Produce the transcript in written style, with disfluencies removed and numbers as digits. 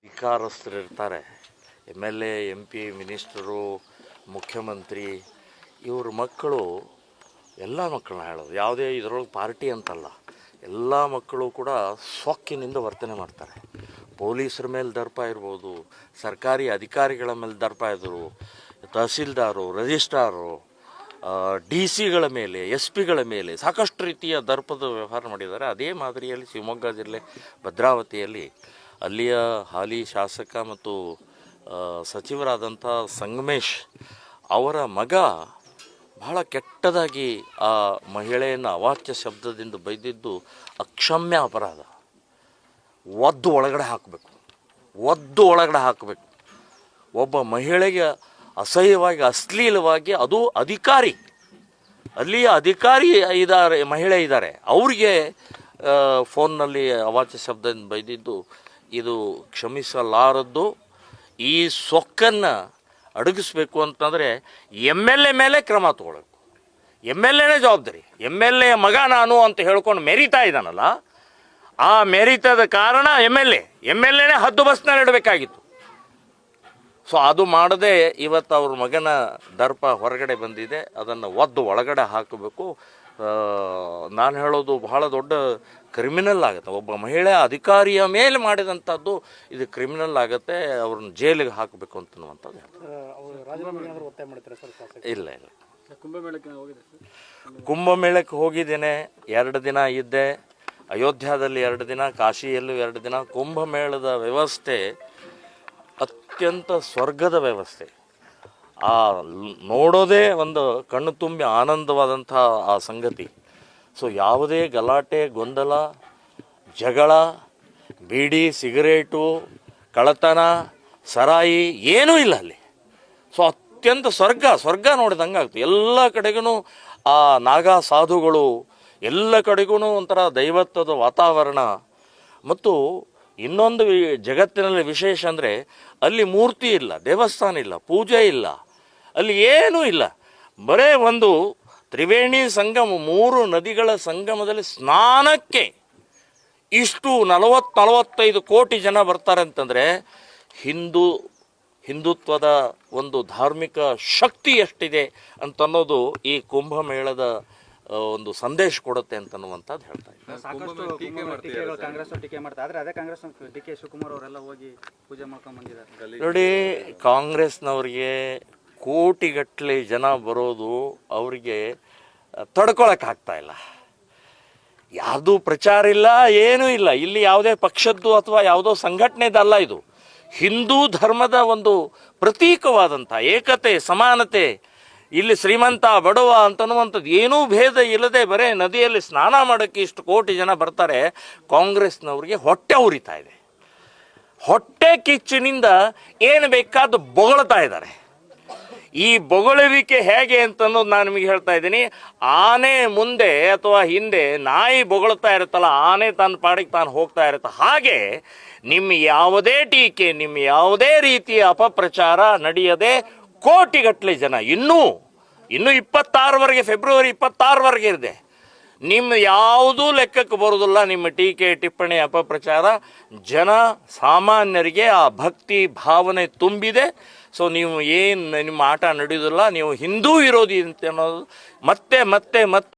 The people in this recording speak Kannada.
ಅಧಿಕಾರಸ್ಥರು ಇರ್ತಾರೆ, MLA MP ಮಿನಿಸ್ಟರು ಮುಖ್ಯಮಂತ್ರಿ, ಇವ್ರ ಮಕ್ಕಳು ಎಲ್ಲ ಮಕ್ಕಳನ್ನ ಹೇಳೋದು, ಯಾವುದೇ ಇದರೊಳಗೆ ಪಾರ್ಟಿ ಅಂತಲ್ಲ, ಎಲ್ಲ ಮಕ್ಕಳು ಕೂಡ ಸೊಕ್ಕಿನಿಂದ ವರ್ತನೆ ಮಾಡ್ತಾರೆ. ಪೊಲೀಸರ ಮೇಲೆ ದರ್ಪ ಇರ್ಬೋದು, ಸರ್ಕಾರಿ ಅಧಿಕಾರಿಗಳ ಮೇಲೆ ದರ್ಪ ಇದ್ದರು, ತಹಸೀಲ್ದಾರು, ರಿಜಿಸ್ಟ್ರಾರು, DC ಗಳ ಮೇಲೆ, SP ಗಳ ಮೇಲೆ ಸಾಕಷ್ಟು ರೀತಿಯ ದರ್ಪದ ವ್ಯವಹಾರ ಮಾಡಿದ್ದಾರೆ. ಅದೇ ಮಾದರಿಯಲ್ಲಿ ಶಿವಮೊಗ್ಗ ಜಿಲ್ಲೆ ಭದ್ರಾವತಿಯಲ್ಲಿ ಅಲ್ಲಿಯ ಹಾಲಿ ಶಾಸಕ ಮತ್ತು ಸಚಿವರಾದಂಥ ಸಂಗಮೇಶ್ ಅವರ ಮಗ ಬಹಳ ಕೆಟ್ಟದಾಗಿ ಆ ಮಹಿಳೆಯನ್ನು ಅವಾಚ್ಯ ಶಬ್ದದಿಂದ ಬೈದಿದ್ದು ಅಕ್ಷಮ್ಯ ಅಪರಾಧ. ಒದ್ದು ಒಳಗಡೆ ಹಾಕಬೇಕು. ಒಬ್ಬ ಮಹಿಳೆಗೆ ಅಸಹ್ಯವಾಗಿ, ಅಶ್ಲೀಲವಾಗಿ, ಅದು ಅಧಿಕಾರಿ, ಅಲ್ಲಿಯ ಅಧಿಕಾರಿ ಇದ್ದಾರೆ, ಮಹಿಳೆ ಇದ್ದಾರೆ, ಅವ್ರಿಗೆ ಫೋನ್ನಲ್ಲಿ ಅವಾಚ್ಯ ಶಬ್ದದಿಂದ ಬೈದಿದ್ದು ಇದು ಕ್ಷಮಿಸಲಾರದ್ದು. ಈ ಸೊಕ್ಕನ್ನು ಅಡಗಿಸ್ಬೇಕು ಅಂತಂದರೆ MLA ಮೇಲೆ ಕ್ರಮ ತಗೊಳ್ಬೇಕು. MLAನೇ ಜವಾಬ್ದಾರಿ. MLA ಮಗ ನಾನು ಅಂತ ಹೇಳ್ಕೊಂಡು ಮೆರಿತಾ ಇದ್ದಾನಲ್ಲ, ಆ ಮೆರಿತದ ಕಾರಣ MLAನೇ ಹದ್ದು ಬಸ್ನಲ್ಲಿ ಇಡಬೇಕಾಗಿತ್ತು. ಸೊ ಅದು ಮಾಡದೆ ಇವತ್ತು ಅವ್ರ ಮಗನ ದರ್ಪ ಹೊರಗಡೆ ಬಂದಿದೆ. ಅದನ್ನು ಒದ್ದು ಒಳಗಡೆ ಹಾಕಬೇಕು. ನಾನು ಹೇಳೋದು ಬಹಳ ದೊಡ್ಡ ಕ್ರಿಮಿನಲ್ ಆಗುತ್ತೆ. ಒಬ್ಬ ಮಹಿಳೆ ಅಧಿಕಾರಿಯ ಮೇಲೆ ಮಾಡಿದಂಥದ್ದು ಇದು ಕ್ರಿಮಿನಲ್ ಆಗುತ್ತೆ. ಅವ್ರನ್ನ ಜೈಲಿಗೆ ಹಾಕಬೇಕು ಅಂತನ್ನುವಂಥದ್ದು. ಇಲ್ಲ ಕುಂಭಮೇಳಕ್ಕೆ ಹೋಗಿದ್ದೇನೆ, 2 ದಿನ ಇದ್ದೆ. ಅಯೋಧ್ಯದಲ್ಲಿ 2 ದಿನ, ಕಾಶಿಯಲ್ಲೂ 2 ದಿನ. ಕುಂಭಮೇಳದ ವ್ಯವಸ್ಥೆ ಅತ್ಯಂತ ಸ್ವರ್ಗದ ವ್ಯವಸ್ಥೆ. ಆ ನೋಡೋದೇ ಒಂದು ಕಣ್ಣು ತುಂಬಿ ಆನಂದವಾದಂಥ ಆ ಸಂಗತಿ. ಸೊ ಯಾವುದೇ ಗಲಾಟೆ, ಗೊಂದಲ, ಜಗಳ, ಬೀಡಿ, ಸಿಗರೇಟು, ಕಳ್ಳತನ, ಸರಾಯಿ ಏನೂ ಇಲ್ಲ ಅಲ್ಲಿ. ಸೊ ಅತ್ಯಂತ ಸ್ವರ್ಗ ನೋಡಿದಂಗೆ ಆಗ್ತದೆ. ಎಲ್ಲ ಕಡೆಗೂ ಆ ನಾಗಾ ಸಾಧುಗಳು, ಎಲ್ಲ ಕಡೆಗೂ ಒಂಥರ ದೈವತ್ವದ ವಾತಾವರಣ. ಮತ್ತು ಇನ್ನೊಂದು ಜಗತ್ತಿನಲ್ಲಿ ವಿಶೇಷ ಅಂದರೆ ಅಲ್ಲಿ ಮೂರ್ತಿ ಇಲ್ಲ, ದೇವಸ್ಥಾನ ಇಲ್ಲ, ಪೂಜೆ ಇಲ್ಲ, ಅಲ್ಲಿ ಏನೂ ಇಲ್ಲ. ಬರೇ ಒಂದು ತ್ರಿವೇಣಿ ಸಂಗಮ, 3 ನದಿಗಳ ಸಂಗಮದಲ್ಲಿ ಸ್ನಾನಕ್ಕೆ ಇಷ್ಟು 40-45 ಕೋಟಿ ಜನ ಬರ್ತಾರೆ ಅಂತಂದರೆ ಹಿಂದುತ್ವದ ಒಂದು ಧಾರ್ಮಿಕ ಶಕ್ತಿ ಎಷ್ಟಿದೆ ಅಂತನ್ನೋದು ಈ ಕುಂಭಮೇಳದ ಒಂದು ಸಂದೇಶ ಕೊಡುತ್ತೆ ಅಂತನ್ನುವಂಥದ್ದು ಹೇಳ್ತಾ ಇದ್ದಾರೆ. ಕಾಂಗ್ರೆಸ್ ಟೀಕೆ ಮಾಡ್ತಾರೆ, ಆದರೆ ಅದೇ ಕಾಂಗ್ರೆಸ್ DK ಶಿವಕುಮಾರ್ ಅವರೆಲ್ಲ ಹೋಗಿ ಪೂಜೆ ಮಾಡ್ಕೊಂಡು ಬಂದಿದ್ದಾರೆ. ನೋಡಿ, ಕಾಂಗ್ರೆಸ್ನವ್ರಿಗೆ ಕೋಟಿಗಟ್ಟಲೆ ಜನ ಬರೋದು ಅವರಿಗೆ ತಡ್ಕೊಳಕ್ಕಾಗ್ತಾ ಇಲ್ಲ. ಯಾರ್ದು ಪ್ರಚಾರ ಇಲ್ಲ, ಏನೂ ಇಲ್ಲ. ಇಲ್ಲಿ ಯಾವುದೇ ಪಕ್ಷದ್ದು ಅಥವಾ ಯಾವುದೋ ಸಂಘಟನೆದಲ್ಲ, ಇದು ಹಿಂದೂ ಧರ್ಮದ ಒಂದು ಪ್ರತೀಕವಾದಂಥ ಏಕತೆ, ಸಮಾನತೆ. ಇಲ್ಲಿ ಶ್ರೀಮಂತ ಬಡವ ಅಂತನ್ನುವಂಥದ್ದು ಏನೂ ಭೇದ ಇಲ್ಲದೆ ಬರೇ ನದಿಯಲ್ಲಿ ಸ್ನಾನ ಮಾಡೋಕ್ಕೆ ಇಷ್ಟು ಕೋಟಿ ಜನ ಬರ್ತಾರೆ. ಕಾಂಗ್ರೆಸ್ನವ್ರಿಗೆ ಹೊಟ್ಟೆ ಉರಿತಾ ಇದೆ. ಹೊಟ್ಟೆ ಕಿಚ್ಚಿನಿಂದ ಏನು ಬೇಕಾದ್ದು ಬೊಗಳ್ತಾ ಇದ್ದಾರೆ. ಈ ಬೊಗಳುವಿಕೆ ಹೇಗೆ ಅಂತನ್ನೋದು ನಾನು ನಿಮಗೆ ಹೇಳ್ತಾ ಇದ್ದೀನಿ. ಆನೆ ಮುಂದೆ ಅಥವಾ ಹಿಂದೆ ನಾಯಿ ಬೊಗಳ್ತಾ ಇರುತ್ತಲ್ಲ, ಆನೆ ತನ್ನ ಪಾಡಿಗೆ ತಾನು ಹೋಗ್ತಾ ಇರುತ್ತೆ. ಹಾಗೆ ನಿಮ್ಮ ಯಾವುದೇ ಟೀಕೆ, ನಿಮ್ಮ ಯಾವುದೇ ರೀತಿಯ ಅಪಪ್ರಚಾರ ನಡೆಯದೆ ಕೋಟಿಗಟ್ಟಲೆ ಜನ ಇನ್ನೂ 26ವರೆಗೆ, ಫೆಬ್ರವರಿ 26ವರೆಗೆ ಇದೆ. ನಿಮ್ಮ ಯಾವುದೂ ಲೆಕ್ಕಕ್ಕೆ ಬರೋದಿಲ್ಲ ನಿಮ್ಮ ಟೀಕೆ, ಟಿಪ್ಪಣಿ, ಅಪಪ್ರಚಾರ. ಜನ ಸಾಮಾನ್ಯರಿಗೆ ಆ ಭಕ್ತಿ ಭಾವನೆ ತುಂಬಿದೆ. ಸೊ ನೀವು ಏನು ನಿಮ್ಮ ಆಟ ನಡೆಯೋದಿಲ್ಲ. ನೀವು ಹಿಂದೂ ವಿರೋಧಿ ಅಂತ ಅನ್ನೋದು ಮತ್ತೆ